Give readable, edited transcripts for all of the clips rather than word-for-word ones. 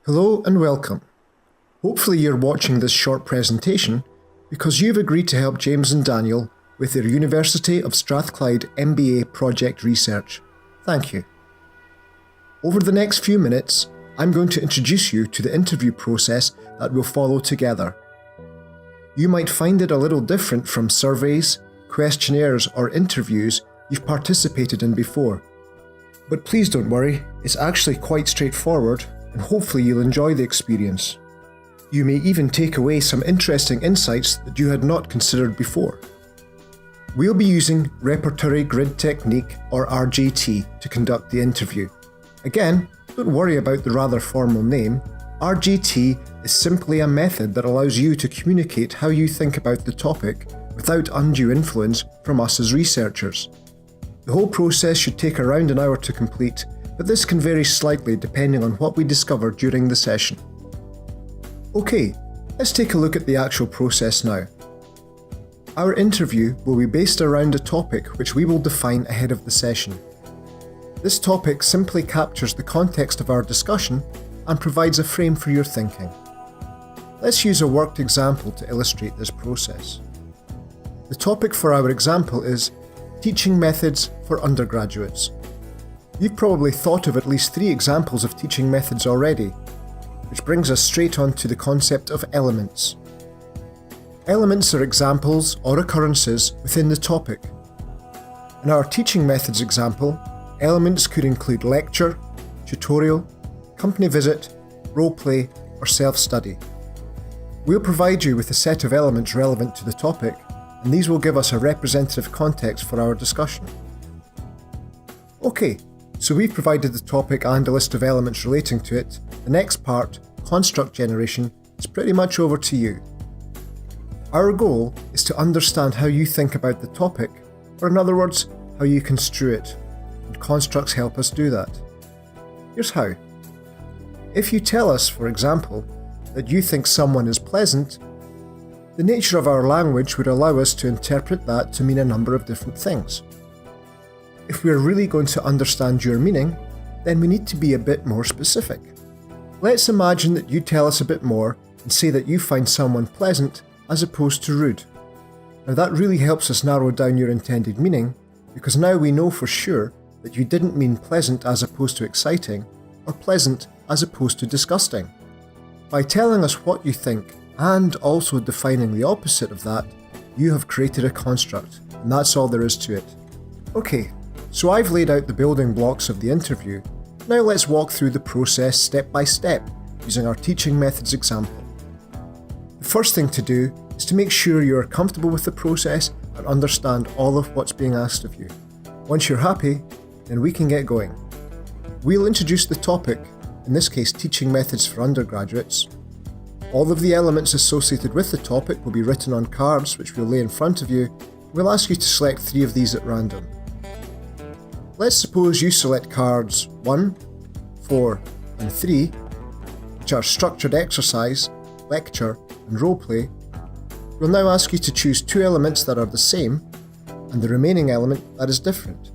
Hello and welcome. Hopefully you're watching this short presentation because you've agreed to help James and Daniel with their University of Strathclyde MBA project research. Thank you. Over the next few minutes, I'm going to introduce you to the interview process that we'll follow together. You might find it a little different from surveys, questionnaires or interviews you've participated in before. But please don't worry, it's actually quite straightforward and hopefully you'll enjoy the experience. You may even take away some interesting insights that you had not considered before. We'll be using Repertory Grid Technique or RGT to conduct the interview. Again, don't worry about the rather formal name. RGT is simply a method that allows you to communicate how you think about the topic without undue influence from us as researchers. The whole process should take around an hour to complete, but this can vary slightly depending on what we discover during the session. Okay, let's take a look at the actual process now. Our interview will be based around a topic which we will define ahead of the session. This topic simply captures the context of our discussion and provides a frame for your thinking. Let's use a worked example to illustrate this process. The topic for our example is teaching methods for undergraduates. You've probably thought of at least 3 examples of teaching methods already, which brings us straight on to the concept of elements. Elements are examples or occurrences within the topic. In our teaching methods example, elements could include lecture, tutorial, company visit, role play, or self-study. We'll provide you with a set of elements relevant to the topic, and these will give us a representative context for our discussion. Okay, so we've provided the topic and a list of elements relating to it. The next part, construct generation, is pretty much over to you. Our goal is to understand how you think about the topic, or in other words, how you construe it, and constructs help us do that. Here's how. If you tell us, for example, that you think someone is pleasant, the nature of our language would allow us to interpret that to mean a number of different things. If we're really going to understand your meaning, then we need to be a bit more specific. Let's imagine that you tell us a bit more and say that you find someone pleasant as opposed to rude. Now that really helps us narrow down your intended meaning, because now we know for sure that you didn't mean pleasant as opposed to exciting, or pleasant as opposed to disgusting. By telling us what you think and also defining the opposite of that, you have created a construct, and that's all there is to it. Okay, so I've laid out the building blocks of the interview. Now let's walk through the process step by step, using our teaching methods example. The first thing to do is to make sure you are comfortable with the process and understand all of what's being asked of you. Once you're happy, then we can get going. We'll introduce the topic, in this case teaching methods for undergraduates. All of the elements associated with the topic will be written on cards which we'll lay in front of you. We'll ask you to select 3 of these at random. Let's suppose you select cards 1, 4 and 3, which are structured exercise, lecture and role play. We'll now ask you to choose 2 elements that are the same and the remaining element that is different.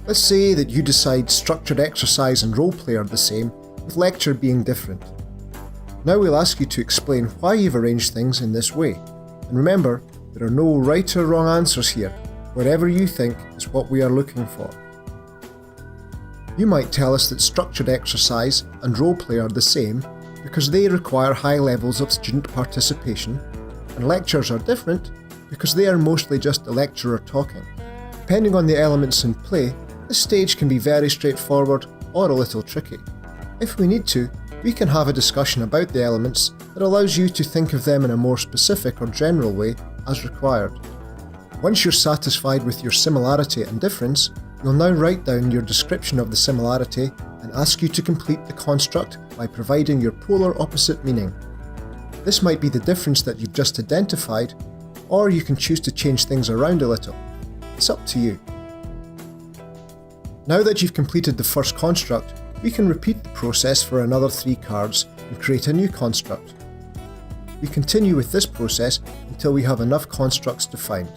Let's say that you decide structured exercise and role play are the same, with lecture being different. Now we'll ask you to explain why you've arranged things in this way. And remember, there are no right or wrong answers here. Whatever you think is what we are looking for. You might tell us that structured exercise and role play are the same because they require high levels of student participation, and lectures are different because they are mostly just the lecturer talking. Depending on the elements in play, this stage can be very straightforward or a little tricky. If we need to, we can have a discussion about the elements that allows you to think of them in a more specific or general way as required. Once you're satisfied with your similarity and difference, we'll now write down your description of the similarity and ask you to complete the construct by providing your polar opposite meaning. This might be the difference that you've just identified, or you can choose to change things around a little. It's up to you. Now that you've completed the first construct, we can repeat the process for another 3 cards and create a new construct. We continue with this process until we have enough constructs defined.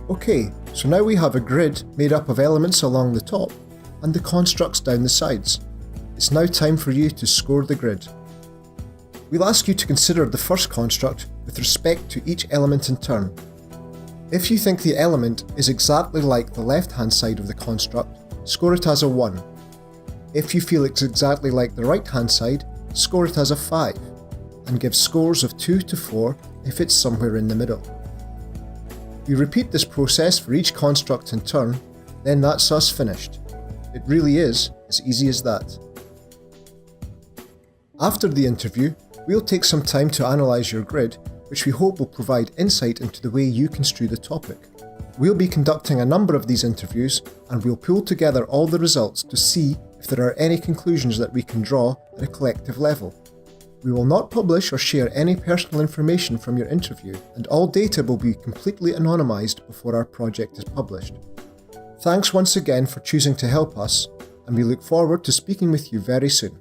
Okay, so now we have a grid made up of elements along the top and the constructs down the sides. it's now time for you to score the grid. We'll ask you to consider the first construct with respect to each element in turn. If you think the element is exactly like the left-hand side of the construct, score it as a 1. If you feel it's exactly like the right-hand side, score it as a 5, and give scores of 2 to 4 if it's somewhere in the middle. We repeat this process for each construct in turn, then that's us finished. It really is as easy as that. After the interview, we'll take some time to analyse your grid, which we hope will provide insight into the way you construe the topic. We'll be conducting a number of these interviews, and we'll pull together all the results to see if there are any conclusions that we can draw at a collective level. We will not publish or share any personal information from your interview, and all data will be completely anonymised before our project is published. Thanks once again for choosing to help us, and we look forward to speaking with you very soon.